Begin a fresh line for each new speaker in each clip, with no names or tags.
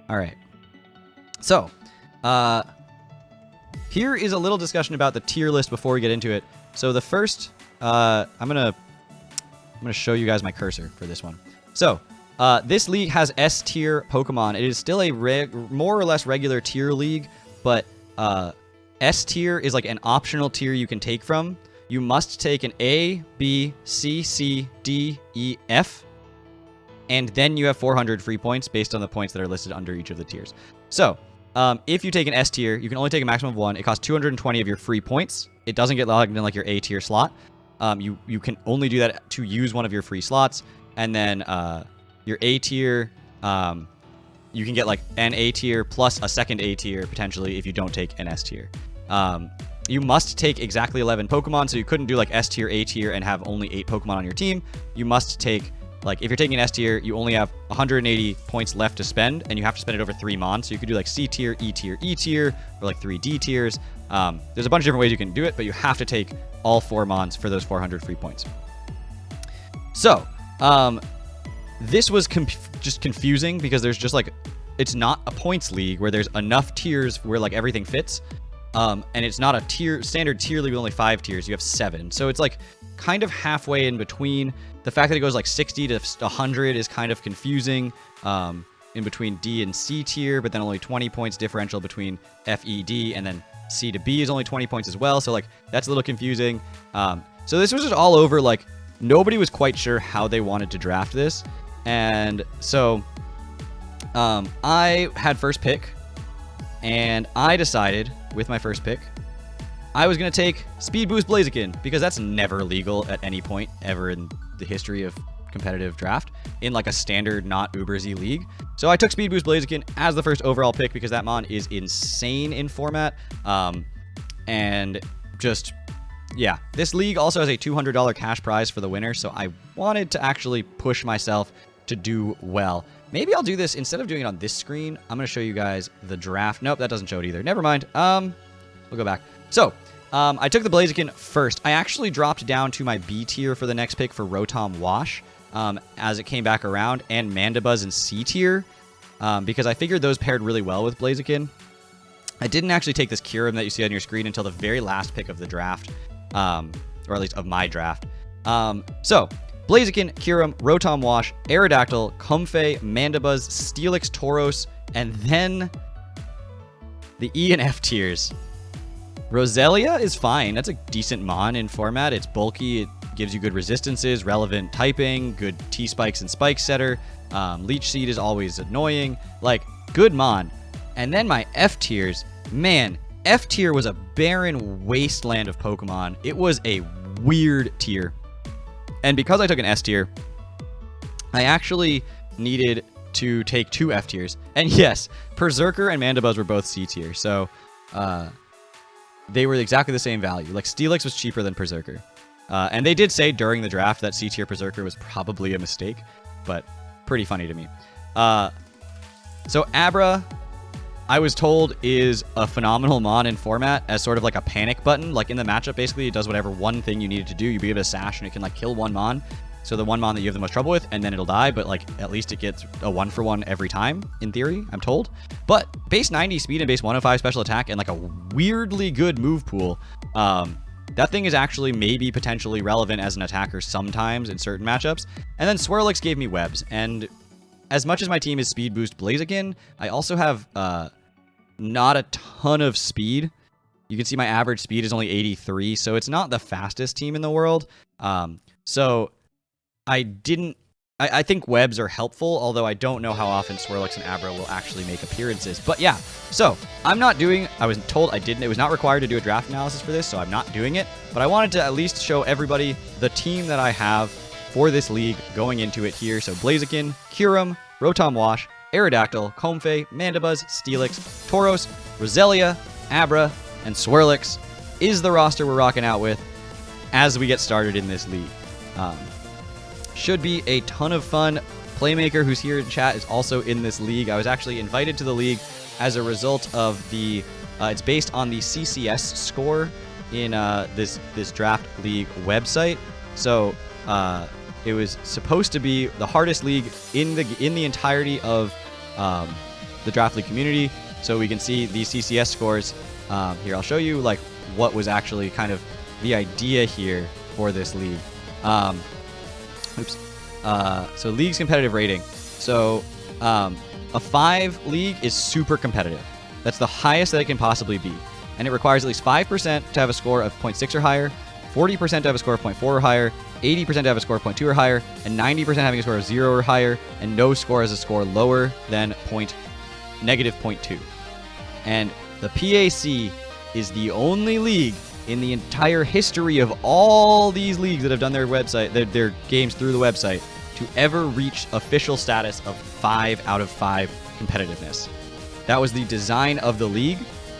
All right. So, here is a little discussion about the tier list before we get into it. So the first, I'm gonna show you guys my cursor for this one. So, this league has S tier Pokemon. It is still a more or less regular tier league, but S tier is like an optional tier you can take from. You must take an A, B, C, C, D, E, F, and then you have 400 free points based on the points that are listed under each of the tiers. So, if you take an S tier, you can only take a maximum of 1. It costs 220 of your free points. It doesn't get logged in like your A tier slot. You can only do that to use one of your free slots. And then your A tier, you can get like an A tier plus a second A tier potentially if you don't take an S tier. You must take exactly 11 Pokemon, so you couldn't do like S tier, A tier, and have only 8 Pokemon on your team. You must take, like, if you're taking an S tier, you only have 180 points left to spend, and you have to spend it over 3 Mons. So you could do like C tier, E tier, E tier, or like 3 D tiers. There's a bunch of different ways you can do it, but you have to take all 4 Mons for those 400 free points. So, this was just confusing because there's just like, it's not a points league where there's enough tiers where like everything fits. And it's not a standard tier league with only 5 tiers. You have 7. So it's like kind of halfway in between. The fact that it goes like 60 to 100 is kind of confusing in between D and C tier, but then only 20 points differential between F, E, D, and then C to B is only 20 points as well. So like that's a little confusing. So this was just all over, like nobody was quite sure how they wanted to draft this. And so I had first pick, and I decided with my first pick, I was going to take Speed Boost Blaziken because that's never legal at any point ever in the history of competitive draft in like a standard not Uber Z league. So I took Speed Boost Blaziken as the first overall pick because that mon is insane in format. And just, yeah, this league also has a $200 cash prize for the winner. So I wanted to actually push myself to do well. Maybe I'll do this instead of doing it on this screen. I'm going to show you guys the draft. Nope, that doesn't show it either. Never mind. We'll go back. So, I took the Blaziken first. I actually dropped down to my B tier for the next pick for Rotom Wash as it came back around, and Mandibuzz in C tier because I figured those paired really well with Blaziken. I didn't actually take this Kyurem that you see on your screen until the very last pick of the draft, or at least of my draft. So, Blaziken, Kyurem, Rotom Wash, Aerodactyl, Comfey, Mandibuzz, Steelix, Tauros, and then the E and F tiers. Roselia is fine. That's a decent mon in format. It's bulky. It gives you good resistances, relevant typing, good T-Spikes and Spike setter. Leech Seed is always annoying. Like, good mon. And then my F tiers. Man, F tier was a barren wasteland of Pokemon. It was a weird tier. And because I took an S tier, I actually needed to take 2 F tiers. And yes, Berserker and Mandibuzz were both C tier. So, they were exactly the same value. Like, Steelix was cheaper than Berserker. And they did say during the draft that C tier Berserker was probably a mistake, but pretty funny to me. So Abra, I was told, is a phenomenal mon in format as sort of like a panic button. Like in the matchup, basically, it does whatever one thing you need it to do. You give it a sash and it can like kill one mon. So the one mon that you have the most trouble with, and then it'll die, but like at least it gets a 1-for-1 every time, in theory, I'm told. But base 90 speed and base 105 special attack and like a weirdly good move pool, that thing is actually maybe potentially relevant as an attacker sometimes in certain matchups. And then Swirlix gave me webs, and as much as my team is Speed Boost Blaziken, I also have not a ton of speed. You can see my average speed is only 83, so it's not the fastest team in the world. So I think webs are helpful, although I don't know how often Swirlix and Abra will actually make appearances. But yeah, so I was told it was not required to do a draft analysis for this, so I'm not doing it. But I wanted to at least show everybody the team that I have for this league going into it here. So Blaziken, Kyurem, Rotom Wash, Aerodactyl, Comfey, Mandibuzz, Steelix, Tauros, Roselia, Abra, and Swirlix is the roster we're rocking out with as we get started in this league. Should be a ton of fun. Playmaker, who's here in chat, is also in this league. I was actually invited to the league as a result of the... it's based on the CCS score in this draft league website. So it was supposed to be the hardest league in the entirety of the Draft League community so we can see these CCS scores. Here, I'll show you like what was actually kind of the idea here for this league. So league's competitive rating. So a 5 league is super competitive. That's the highest that it can possibly be. And it requires at least 5% to have a score of 0.6 or higher, 40% to have a score of 0.4 or higher, 80% to have a score of 0.2 or higher, and 90% having a score of 0 or higher, and no score has a score lower than -0.2. And the PAC is the only league in the entire history of all these leagues that have done their their games through the website to ever reach official status of 5 out of 5 competitiveness. That was the design of the league.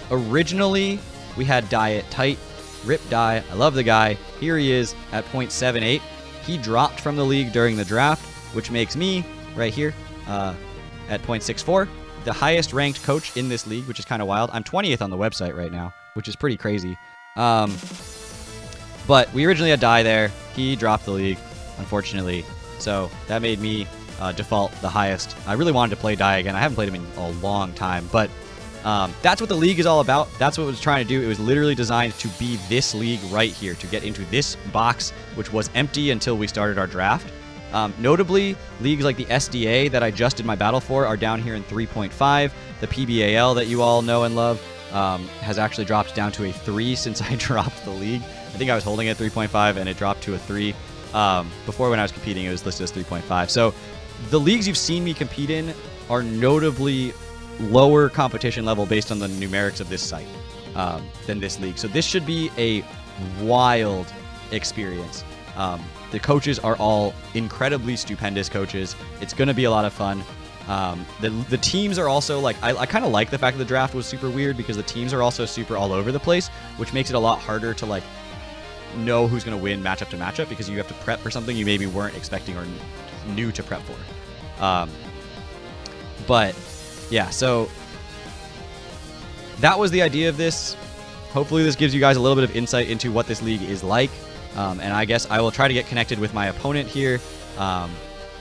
Originally, we had Diet Tight, Rip Die, I love the guy. Here he is at 0.78. He dropped from the league during the draft, which makes me, right here, at 0.64, the highest ranked coach in this league, which is kind of wild. I'm 20th on the website right now, which is pretty crazy. But we originally had Die there. He dropped the league, unfortunately. So that made me default the highest. I really wanted to play Die again. I haven't played him in a long time, but that's what the league is all about. That's what it was trying to do. It was literally designed to be this league right here, to get into this box, which was empty until we started our draft. Notably, leagues like the SDA that I just did my battle for are down here in 3.5. The PBAL that you all know and love has actually dropped down to a 3 since I dropped the league. I think I was holding it at 3.5 and it dropped to a 3. Before, when I was competing, it was listed as 3.5. So the leagues you've seen me compete in are notably lower competition level based on the numerics of this site than this league. So this should be a wild experience. The coaches are all incredibly stupendous coaches. It's going to be a lot of fun. The teams are also like, I kind of like the fact that the draft was super weird because the teams are also super all over the place, which makes it a lot harder to like know who's going to win matchup to matchup because you have to prep for something you maybe weren't expecting or knew to prep for. But yeah, so that was the idea of this. Hopefully this gives you guys a little bit of insight into what this league is like. And I guess I will try to get connected with my opponent here.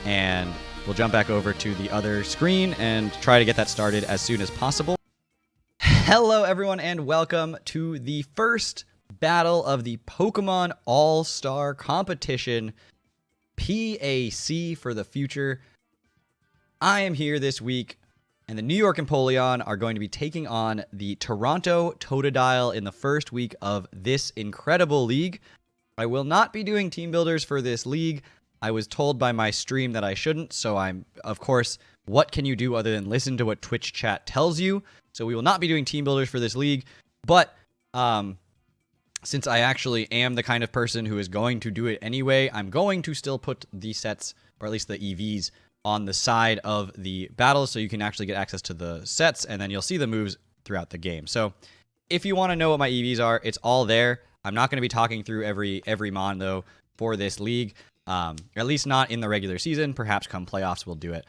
And we'll jump back over to the other screen and try to get that started as soon as possible. Hello, everyone, and welcome to the first battle of the Pokemon All-Star Competition, PAC for the future. I am here this week, and the New York Empoleon are going to be taking on the Toronto Totodile in the first week of this incredible league. I will not be doing team builders for this league. I was told by my stream that I shouldn't, so I'm, of course, what can you do other than listen to what Twitch chat tells you? So we will not be doing team builders for this league, but since I actually am the kind of person who is going to do it anyway, I'm going to still put the sets, or at least the EVs, on the side of the battle so you can actually get access to the sets, and then you'll see the moves throughout the game. So if you want to know what my EVs are, it's all there. I'm not going to be talking through every mon, though, for this league, at least not in the regular season. Perhaps come playoffs we'll do it.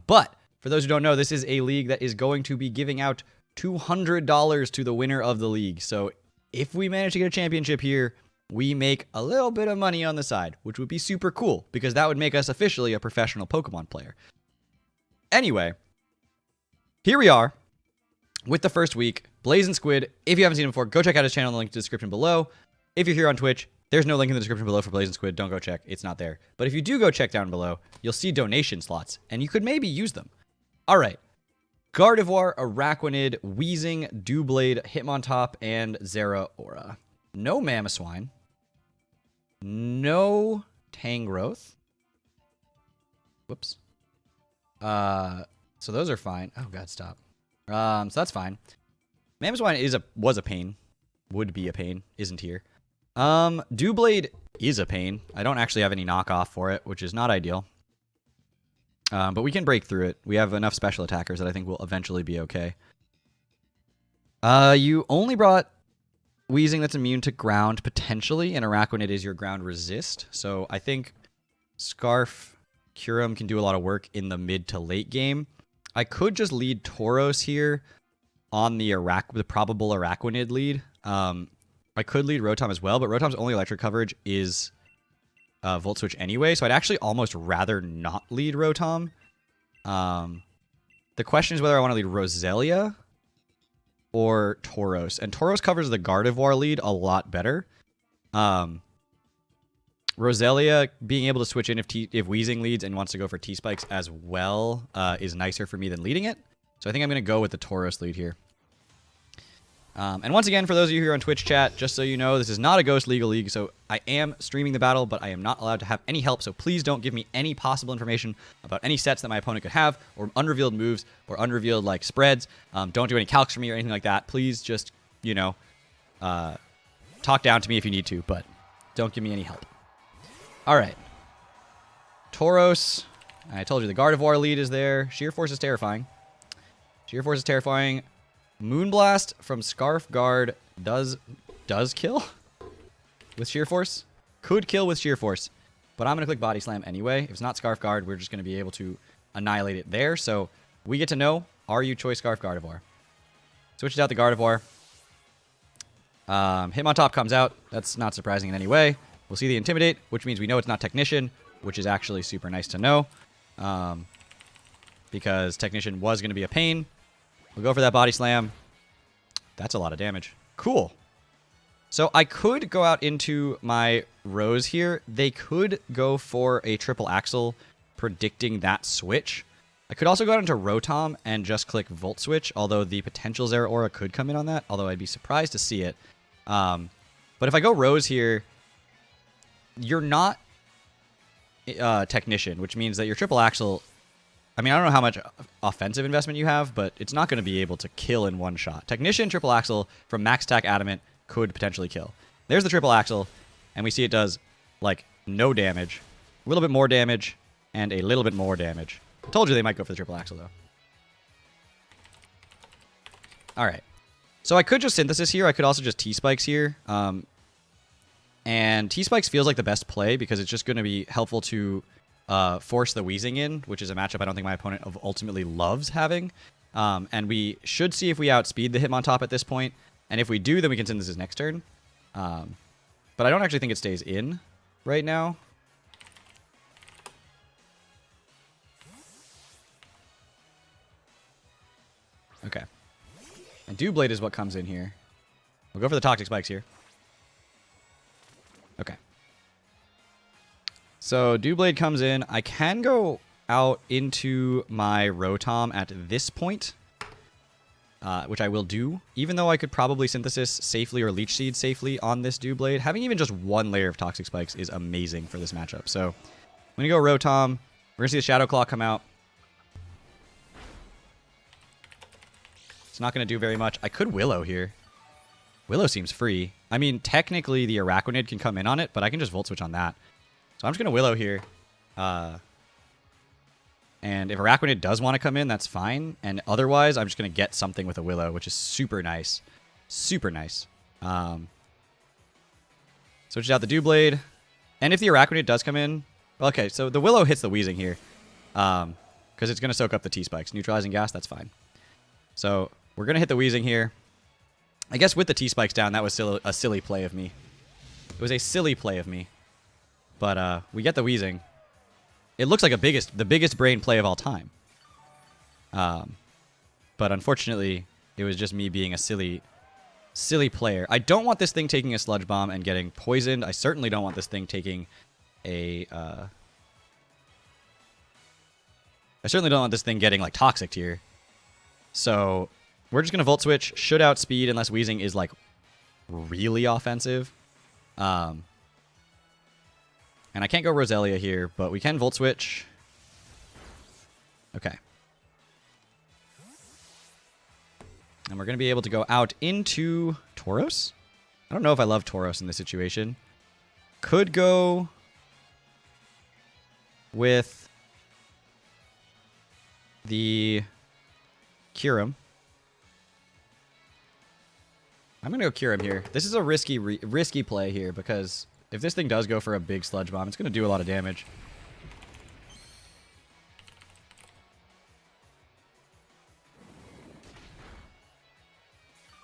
But for those who don't know, this is a league that is going to be giving out $200 to the winner of the league. So if we manage to get a championship here, we make a little bit of money on the side, which would be super cool because that would make us officially a professional Pokemon player. Anyway, here we are with the first week. Blazing Squid, if you haven't seen him before, go check out his channel in the link in the description below. If you're here on Twitch, there's no link in the description below for Blazing Squid. Don't go check. It's not there. But if you do go check down below, you'll see donation slots, and you could maybe use them. All right. Gardevoir, Araquanid, Weezing, Doublade, Hitmontop, and Zeraora. No Mamoswine. No Tangrowth. Whoops. So those are fine. Oh, God, stop. So that's fine. Mamoswine was a pain. Would be a pain. Isn't here. Doublade is a pain. I don't actually have any knockoff for it, which is not ideal. But we can break through it. We have enough special attackers that I think will eventually be okay. You only brought Weezing that's immune to ground, potentially, and Araquanid is your ground resist. So I think Scarf Curum can do a lot of work in the mid to late game. I could just lead Tauros here on the probable Araquanid lead. I could lead Rotom as well, but Rotom's only electric coverage is Volt Switch anyway, so I'd actually almost rather not lead Rotom. The question is whether I want to lead Roselia or Tauros. And Tauros covers the Gardevoir lead a lot better. Roselia being able to switch in if Weezing leads and wants to go for T-Spikes as well is nicer for me than leading it. So I think I'm going to go with the Tauros lead here. And once again, for those of you here on Twitch chat, just so you know, this is not a Ghost Legal League, so I am streaming the battle, but I am not allowed to have any help, so please don't give me any possible information about any sets that my opponent could have, or unrevealed moves, or unrevealed, like, spreads. Don't do any calcs for me or anything like that. Please just, you know, talk down to me if you need to, but don't give me any help. All right. Tauros. I told you the Gardevoir lead is there. Sheer Force is terrifying. Sheer Force is terrifying. Moonblast from Scarf Guard does kill with Sheer Force. Could kill with Sheer Force. But I'm going to click Body Slam anyway. If it's not Scarf Guard, we're just going to be able to annihilate it there. So we get to know, are you Choice Scarf Gardevoir? Switches out the Gardevoir. Hitmontop comes out. That's not surprising in any way. We'll see the Intimidate, which means we know it's not Technician, which is actually super nice to know. Because Technician was going to be a pain. We'll go for that Body Slam. That's a lot of damage. Cool. So I could go out into my Rose here. They could go for a triple axle, predicting that switch. I could also go out into Rotom and just click Volt Switch, although the Potential Zera Aura could come in on that, although I'd be surprised to see it. But if I go Rose here, you're not Technician, which means that your triple axle... I mean, I don't know how much offensive investment you have, but it's not going to be able to kill in one shot. Technician, triple axle from max attack adamant could potentially kill. There's the triple axle, and we see it does, like, no damage, a little bit more damage, and a little bit more damage. I told you they might go for the triple axle, though. All right. So I could just Synthesis here. I could also just T-Spikes here. And T-Spikes feels like the best play because it's just going to be helpful to... force the Weezing in, which is a matchup I don't think my opponent ultimately loves having. And we should see if we outspeed the Hitmontop at this point. And if we do, then we can Synthesis next turn. But I don't actually think it stays in right now. Okay. And Doublade is what comes in here. We'll go for the Toxic Spikes here. Okay. So Doublade comes in. I can go out into my Rotom at this point, which I will do, even though I could probably Synthesis safely or Leech Seed safely on this Doublade. Having even just one layer of Toxic Spikes is amazing for this matchup. So I'm going to go Rotom. We're going to see the Shadow Claw come out. It's not going to do very much. I could Willow here. Willow seems free. I mean, technically the Araquanid can come in on it, but I can just Volt Switch on that. So I'm just going to Willow here. And if Araquanid does want to come in, that's fine. And otherwise, I'm just going to get something with a Willow, which is super nice. Super nice. Switch out the Doublade. And if the Araquanid does come in... Okay, so the Willow hits the Weezing here. Because it's going to soak up the T-Spikes. Neutralizing Gas, that's fine. So we're going to hit the Weezing here. I guess with the T-Spikes down, that was still a silly play of me. It was a silly play of me. But we get the Weezing. It looks like the biggest brain play of all time. But unfortunately, it was just me being a silly player. I don't want this thing taking a Sludge Bomb and getting poisoned. I certainly don't want this thing taking a... I certainly don't want this thing getting, like, Toxic here. So we're just going to Volt Switch. Should outspeed unless Weezing is, like, really offensive. And I can't go Roselia here, but we can Volt Switch. Okay. And we're going to be able to go out into Tauros. I don't know if I love Tauros in this situation. Could go with the Kyurem. I'm going to go Kyurem here. This is a risky play here because... if this thing does go for a big Sludge Bomb, it's going to do a lot of damage.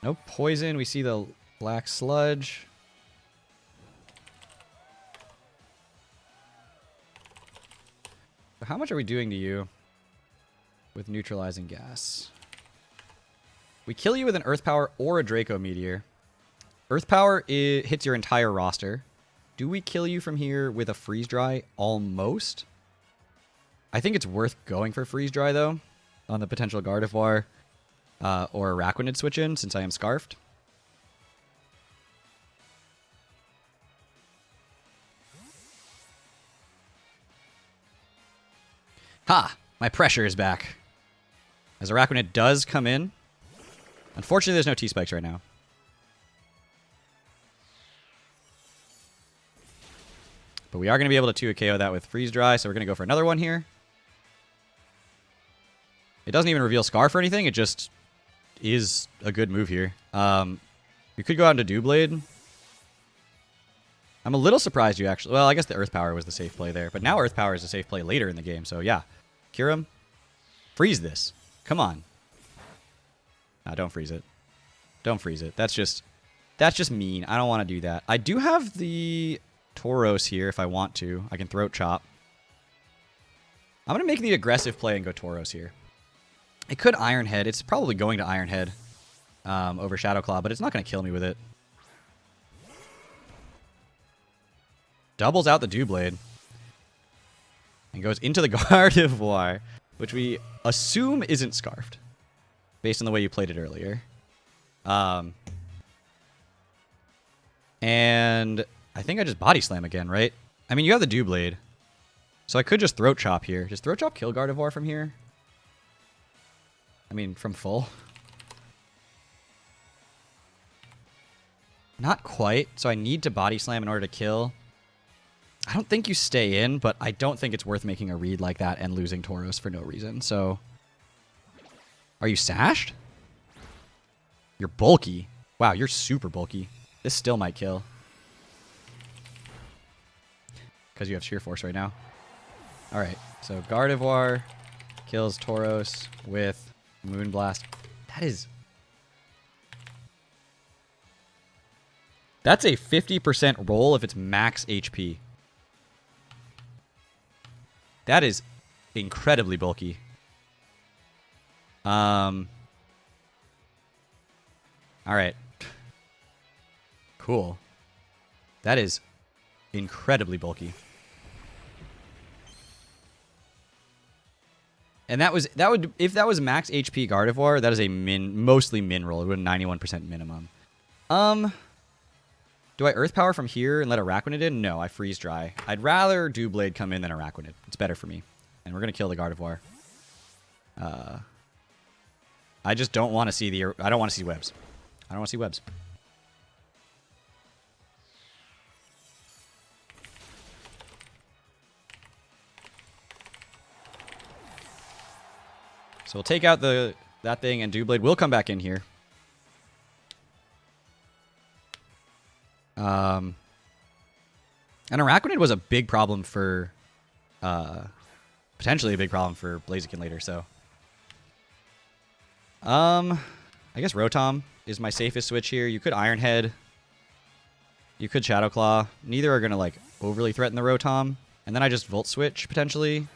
No poison. We see the black sludge. How much are we doing to you? with neutralizing gas. We kill you with an Earth Power or a Draco Meteor. Earth Power hits your entire roster. Do we kill you from here with a Freeze Dry? Almost. I think it's worth going for Freeze Dry, though, on the potential Gardevoir or Araquanid switch in, since I am Scarfed. Ha! My pressure is back. As Araquanid does come in. Unfortunately, there's no T-Spikes right now. But we are going to be able to 2 KO that with Freeze Dry, so we're going to go for another one here. It doesn't even reveal Scarf or anything, it just is a good move here. You could go out into Doublade. I'm a little surprised you actually... Well, I guess the Earth Power was the safe play there, but now Earth Power is a safe play later in the game, so yeah. Kyurem, freeze this. Come on. Nah, don't freeze it. Don't freeze it. That's just mean. I don't want to do that. I do have the Tauros here if I want to. I can Throat Chop. I'm going to make the aggressive play and go Tauros here. It could Iron Head. It's probably going to Iron Head over Shadow Claw, but it's not going to kill me with it. Doubles out the Doublade. And goes into the Gardevoir, which we assume isn't Scarfed, based on the way you played it earlier. And I think I just Body Slam again, right? I mean, you have the Doublade. So I could just Throat Chop here. Does Throat Chop kill Gardevoir from here? I mean, from full? Not quite. So I need to Body Slam in order to kill. I don't think you stay in, but I don't think it's worth making a read like that and losing Tauros for no reason. So, are you sashed? You're bulky. Wow, you're super bulky. This still might kill. Because you have Sheer Force right now. Alright, so Gardevoir kills Tauros with Moonblast. That's a 50% roll if it's max HP. That is incredibly bulky. Alright. Cool. That is incredibly bulky. And if that was max HP Gardevoir, that is a mostly min roll. It would have 91% minimum. Do I Earth Power from here and let Araquanid in? No, I Freeze Dry. I'd rather Doublade come in than Araquanid. It's better for me. And we're going to kill the Gardevoir. I just don't want to see the... I don't want to see webs. I don't want to see webs. So we'll take out that thing, and Doublade will come back in here. And Araquanid was a big problem for... potentially a big problem for Blaziken later, so... I guess Rotom is my safest switch here. You could Iron Head. You could Shadow Claw. Neither are going to, like, overly threaten the Rotom. And then I just Volt Switch, potentially.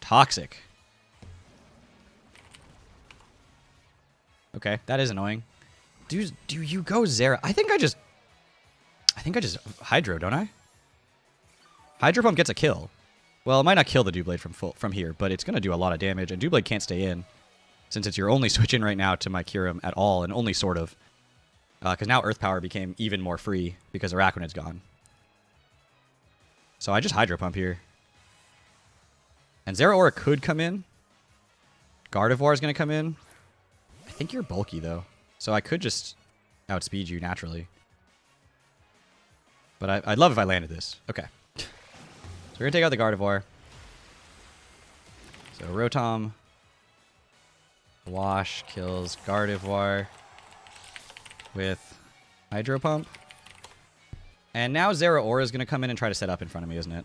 Toxic. Okay, that is annoying. Do you go Zera? I think I just Hydro, don't I? Hydro Pump gets a kill. Well, it might not kill the Doublade from here, but it's going to do a lot of damage, and Doublade can't stay in, since it's your only switch in right now to my Kyurem at all, and only sort of. Because now Earth Power became even more free, because Araquanid's gone. So I just Hydro Pump here. And Zeraora could come in. Gardevoir is going to come in. I think you're bulky, though. So I could just outspeed you naturally. But I'd love if I landed this. Okay. So we're going to take out the Gardevoir. So Rotom. Wash kills Gardevoir with Hydro Pump. And now Zeraora is going to come in and try to set up in front of me, isn't it?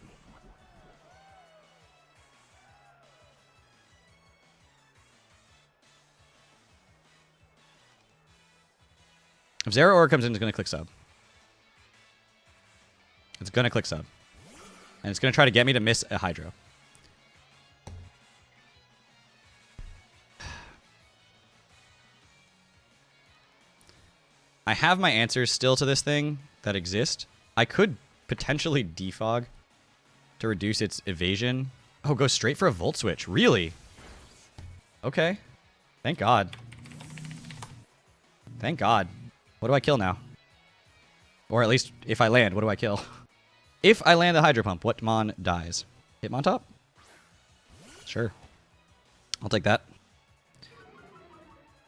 If Zeraora comes in, it's going to click sub. It's going to click sub. And it's going to try to get me to miss a Hydro. I have my answers still to this thing that exist. I could potentially defog to reduce its evasion. Oh, go straight for a Volt Switch. Really? Okay. Thank God. Thank God. What do I kill now? Or at least, if I land, what do I kill? If I land the Hydro Pump, what mon dies? Hitmontop? Sure. I'll take that.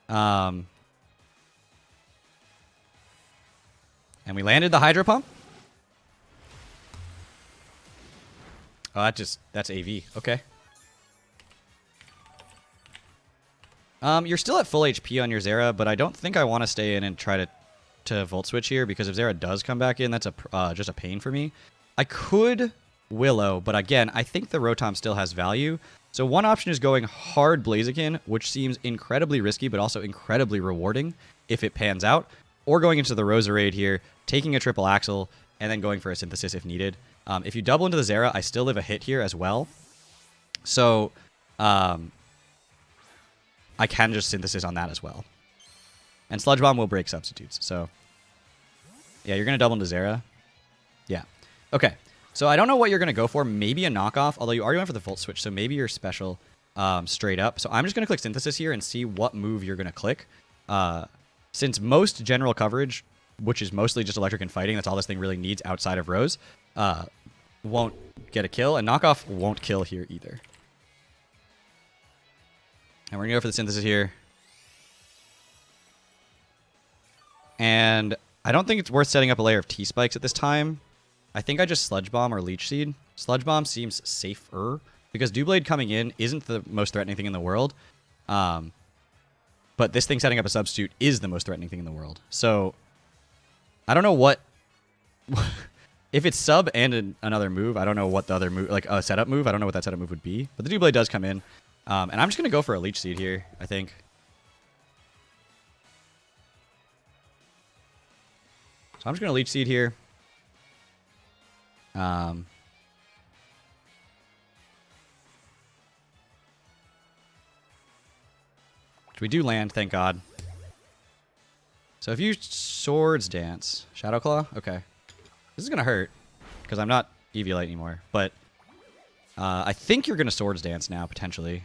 And we landed the Hydro Pump? Oh, that's AV. Okay. You're still at full HP on your Zera, but I don't think I want to stay in and try to Volt Switch here, because if Zera does come back in, that's just a pain for me. I could Willow, but again, I think the Rotom still has value. So one option is going hard Blaziken, which seems incredibly risky, but also incredibly rewarding if it pans out. Or going into the Roserade here, taking a triple Axle, and then going for a Synthesis if needed. If you double into the Zera, I still live a hit here as well. So I can just Synthesis on that as well. And Sludge Bomb will break substitutes. So yeah, you're going to double into Zera. Yeah. Okay. So I don't know what you're going to go for. Maybe a knockoff, although you already went for the Volt Switch, so maybe you're special straight up. So I'm just going to click Synthesis here and see what move you're going to click. Since most general coverage, which is mostly just electric and fighting, that's all this thing really needs outside of Rose, won't get a kill, and knockoff won't kill here either. And we're going to go for the Synthesis here. And I don't think it's worth setting up a layer of T-Spikes at this time. I think I just Sludge Bomb or Leech Seed. Sludge Bomb seems safer, because Doublade coming in isn't the most threatening thing in the world. But this thing setting up a substitute is the most threatening thing in the world. So I don't know what... if it's sub and another move, I don't know what the other move... Like a setup move, I don't know what that setup move would be. But the Doublade does come in. And I'm just going to go for a Leech Seed here, I think. So I'm just going to Leech Seed here. We do land, thank God. So if you Swords Dance... Shadow Claw? Okay. This is going to hurt, because I'm not Eviolite anymore. But I think you're going to Swords Dance now, potentially.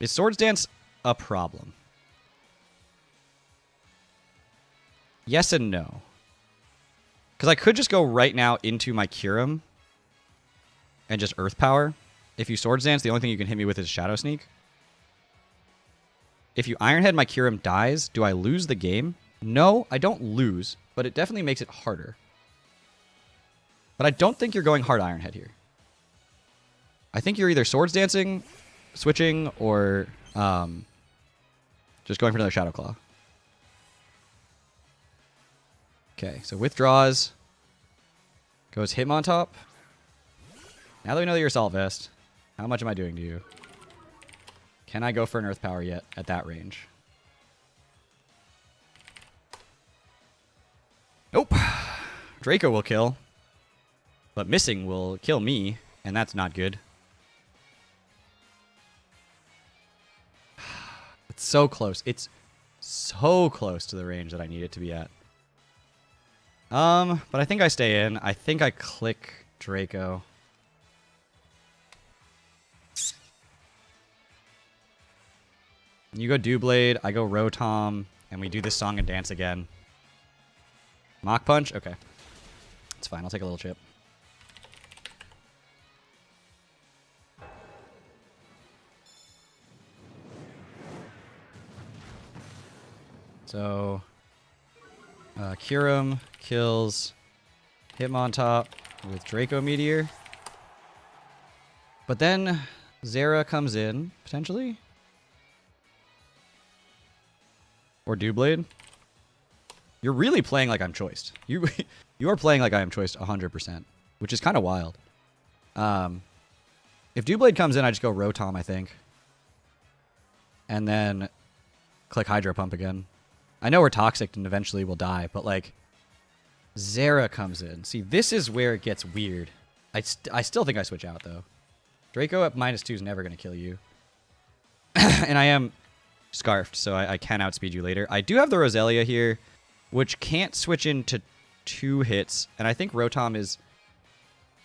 Is Swords Dance a problem? Yes and no. Because I could just go right now into my Kyurem and just Earth Power. If you Swords Dance, the only thing you can hit me with is Shadow Sneak. If you Iron Head, my Kyurem dies. Do I lose the game? No, I don't lose, but it definitely makes it harder. But I don't think you're going hard Iron Head here. I think you're either Swords Dancing, switching, or just going for another Shadow Claw. Okay, so withdraws. Goes Hitmontop. Now that we know that you're Assault Vest, how much am I doing to you? Can I go for an Earth Power yet at that range? Nope. Draco will kill. But missing will kill me, and that's not good. It's so close. It's so close to the range that I need it to be at. But I think I stay in. I think I click Draco. You go Doublade, I go Rotom, and we do this song and dance again. Mach Punch? Okay. It's fine, I'll take a little chip. So... Kyurem kills Hitmontop with Draco Meteor. But then Zera comes in, potentially? Or Doublade? You're really playing like I'm choiced. You are playing like I am choiced 100%, which is kind of wild. If Doublade comes in, I just go Rotom, I think. And then click Hydro Pump again. I know we're toxic and eventually we'll die, but like Zera comes in. See, this is where it gets weird. I still think I switch out though. Draco at -2 is never going to kill you. And I am Scarfed, so I can outspeed you later. I do have the Roselia here, which can't switch into 2 hits, and I think Rotom is...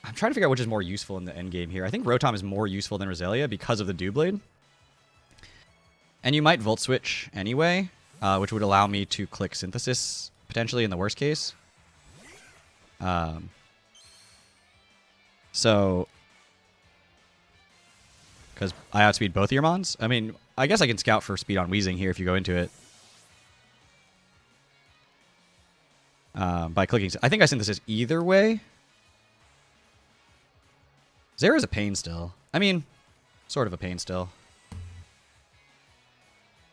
I'm trying to figure out which is more useful in the end game here. I think Rotom is more useful than Roselia because of the Doublade. And you might Volt Switch anyway, which would allow me to click Synthesis, potentially in the worst case. So... Because I outspeed both of your Mons? I mean, I guess I can scout for speed on Weezing here if you go into it. By clicking... I think I Synthesis either way. Zera's a pain still. I mean, sort of a pain still.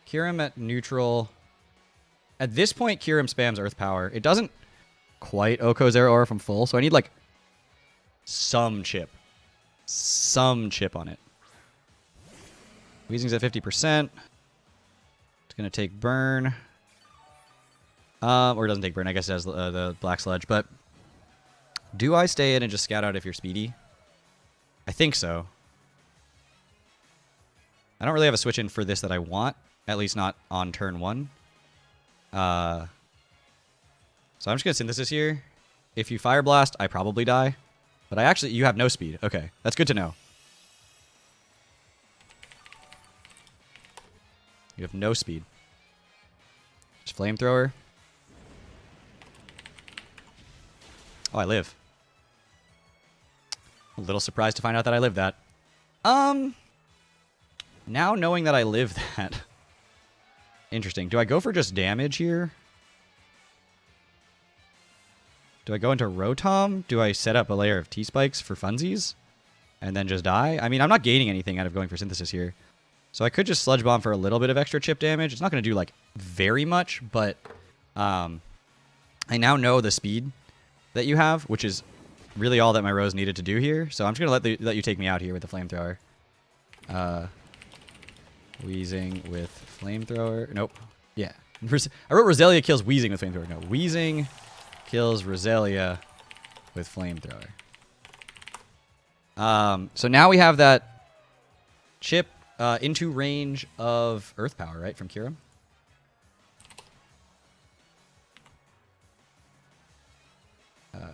Kyurem at neutral. At this point, Kyurem spams Earth Power. It doesn't quite Oko Zeraora from full, so I need, like, some chip. Some chip on it. Weezing's at 50%. It's going to take Burn. Or it doesn't take Burn. I guess it has the Black Sludge. But do I stay in and just scout out if you're speedy? I think so. I don't really have a switch in for this that I want. At least not on turn 1. So I'm just going to Synthesis here. If you Fire Blast, I probably die. But I actually... You have no speed. Okay. That's good to know. You have no speed. Just Flamethrower. Oh, I live. A little surprised to find out that I live that. Now knowing that I live that... Interesting. Do I go for just damage here? Do I go into Rotom? Do I set up a layer of T-Spikes for funsies? And then just die? I mean, I'm not gaining anything out of going for Synthesis here. So I could just Sludge Bomb for a little bit of extra chip damage. It's not going to do, like, very much, but I now know the speed that you have, which is really all that my Rose needed to do here. So I'm just going to let you take me out here with the Flamethrower. Weezing with Flamethrower. Nope. Yeah. I wrote Roselia kills Weezing with Flamethrower. No. Weezing kills Roselia with Flamethrower. So now we have that chip into range of Earth Power, right, from Kyurem?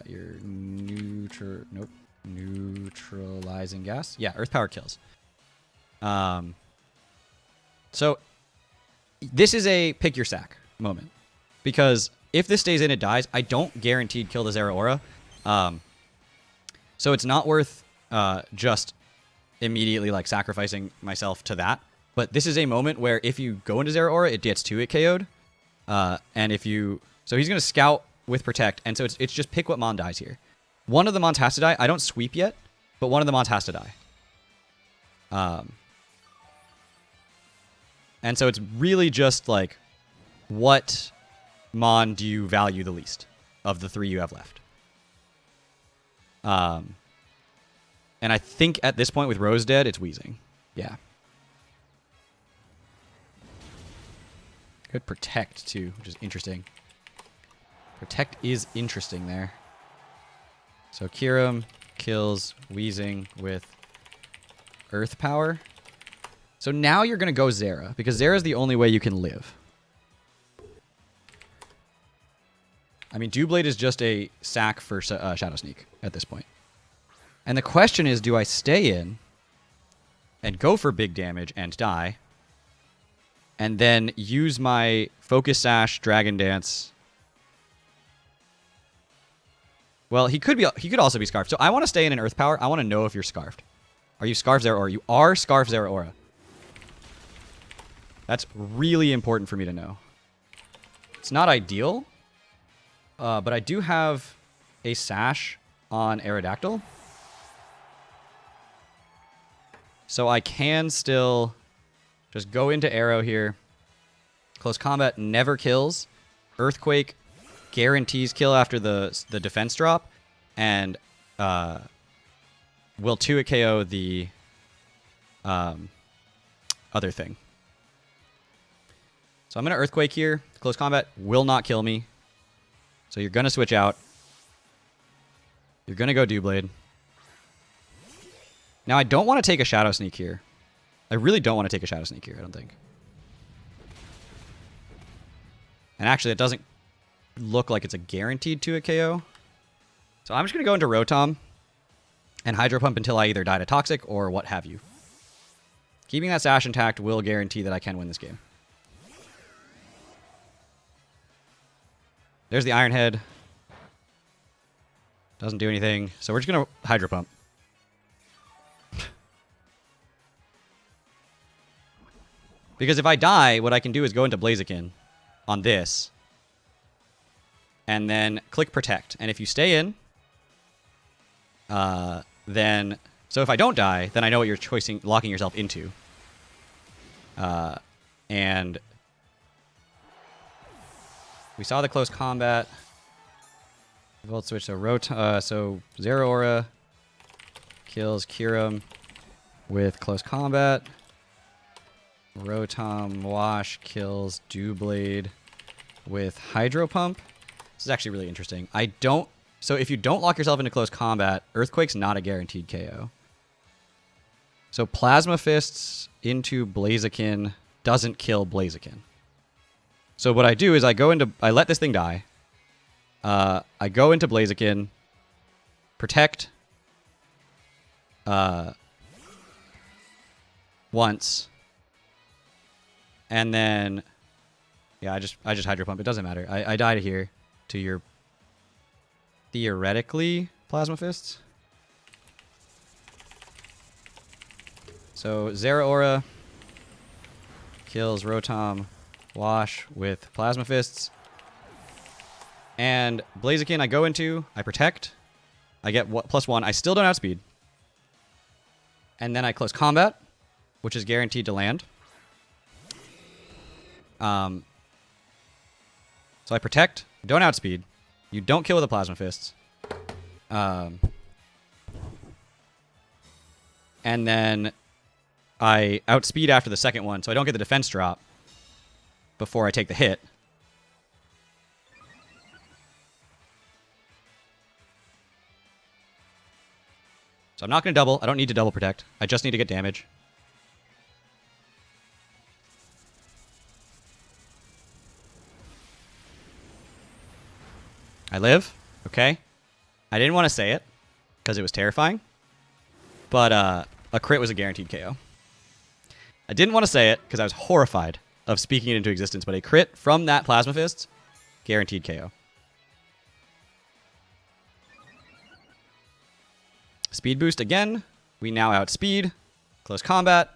Your neutralizing gas. Yeah, Earth Power kills. So this is a pick your sack moment, because if this stays in, it dies. I don't guaranteed kill the Zeraora, so it's not worth just immediately like sacrificing myself to that. But this is a moment where if you go into Zeraora, it gets 2-hit KO'd, and if you he's gonna scout with Protect, and so it's just pick what Mon dies here. One of the Mons has to die. I don't sweep yet, but one of the Mons has to die. And so it's really just like, what Mon do you value the least of the 3 you have left? And I think at this point with Rose dead, it's Weezing. Yeah. Good Protect too, which is interesting. Protect is interesting there. So Kyurem kills Weezing with Earth Power. So now you're going to go Zera, because Zera is the only way you can live. I mean, Doublade is just a sack for Shadow Sneak at this point. And the question is, do I stay in and go for big damage and die, and then use my Focus Sash, Dragon Dance? Well, he could also be Scarfed. So I want to stay in an Earth Power. I want to know if you're Scarfed. Are you Scarf Zeraora? You are Scarf Zeraora. That's really important for me to know. It's not ideal, but I do have a Sash on Aerodactyl. So I can still just go into Arrow here. Close Combat never kills. Earthquake guarantees kill after the defense drop, and will 2-hit KO the other thing. So I'm going to Earthquake here. Close Combat will not kill me. So you're going to switch out. You're going to go Doublade. Now I don't want to take a Shadow Sneak here. I really don't want to take a Shadow Sneak here, I don't think. And actually, it doesn't look like it's a guaranteed 2-hit KO. So I'm just going to go into Rotom and Hydro Pump until I either die to Toxic or what have you. Keeping that Sash intact will guarantee that I can win this game. There's the Iron Head. Doesn't do anything. So we're just going to Hydro Pump. Because if I die, what I can do is go into Blaziken on this. And then click Protect. And if you stay in, then... So if I don't die, then I know what you're locking yourself into. And... We saw the close combat. Volt switch, so Zero Aura kills Kyurem with close combat. Rotom Wash kills Doublade with Hydro Pump. This is actually really interesting. So if you don't lock yourself into close combat, Earthquake's not a guaranteed KO. So Plasma Fists into Blaziken doesn't kill Blaziken. So what I do is I let this thing die. I go into Blaziken, protect once, and then yeah, I just Hydro Pump. It doesn't matter. I die to here to your theoretically Plasma Fists. So Zera Aura kills Rotom Wash with Plasma Fists. And Blaziken I go into, I protect. I get +1. I still don't outspeed. And then I close combat, which is guaranteed to land. So I protect, don't outspeed. You don't kill with the Plasma Fists. And then I outspeed after the second one, so I don't get the defense drop before I take the hit. So I'm not going to double. I don't need to double protect. I just need to get damage. I live. Okay. I didn't want to say it because it was terrifying. But a crit was a guaranteed KO. I didn't want to say it because I was horrified of speaking it into existence. But a crit from that Plasma Fist, guaranteed KO. Speed boost again. We now outspeed. Close combat.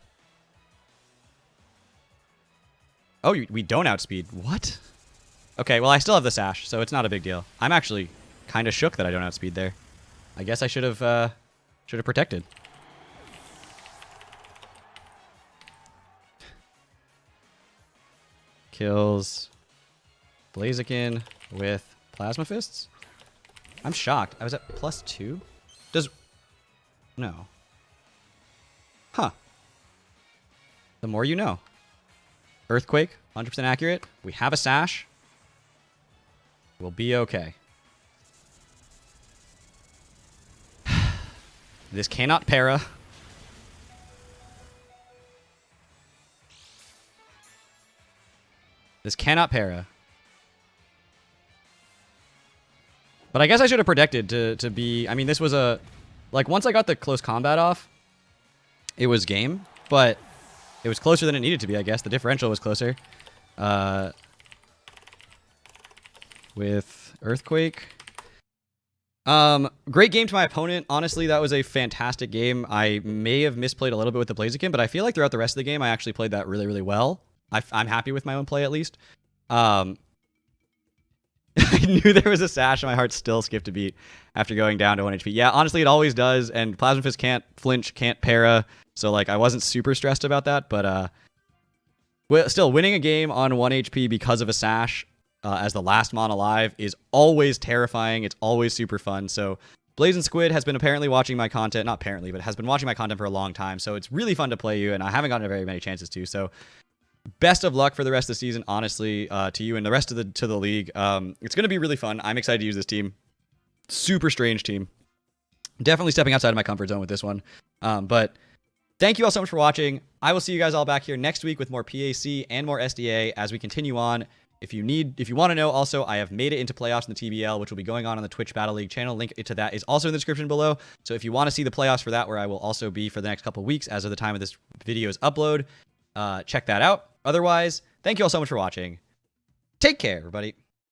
Oh, we don't outspeed. What? Okay, well, I still have the Sash, so it's not a big deal. I'm actually kind of shook that I don't outspeed there. I guess I should have protected. Kills Blaziken with Plasma Fists. I'm shocked. I was at +2. No. Huh. The more you know. Earthquake, 100% accurate. We have a Sash. We'll be okay. This cannot para. This cannot para. But I guess I should have protected to be... I mean, this was a... Like, once I got the close combat off, it was game. But it was closer than it needed to be, I guess. The differential was closer. With Earthquake. Great game to my opponent. Honestly, that was a fantastic game. I may have misplayed a little bit with the Blaziken, but I feel like throughout the rest of the game, I actually played that really, really well. I'm happy with my own play, at least. I knew there was a Sash, and my heart still skipped a beat after going down to 1 HP. Yeah, honestly, it always does, and Plasma Fist can't flinch, can't para, so like I wasn't super stressed about that, but still, winning a game on 1 HP because of a Sash as the last mon alive is always terrifying. It's always super fun, so Blazing Squid has been apparently watching my content, not apparently, but has been watching my content for a long time, so it's really fun to play you, and I haven't gotten very many chances to, so... Best of luck for the rest of the season, honestly, to you and the rest of the league. It's going to be really fun. I'm excited to use this team. Super strange team. Definitely stepping outside of my comfort zone with this one. But thank you all so much for watching. I will see you guys all back here next week with more PAC and more SDA as we continue on If you want to know, also, I have made it into playoffs in the TBL, which will be going on the Twitch Battle League channel. Link to that is also in the description below. So if you want to see the playoffs for that, where I will also be for the next couple weeks as of the time of this video's upload, check that out. Otherwise, thank you all so much for watching. Take care, everybody.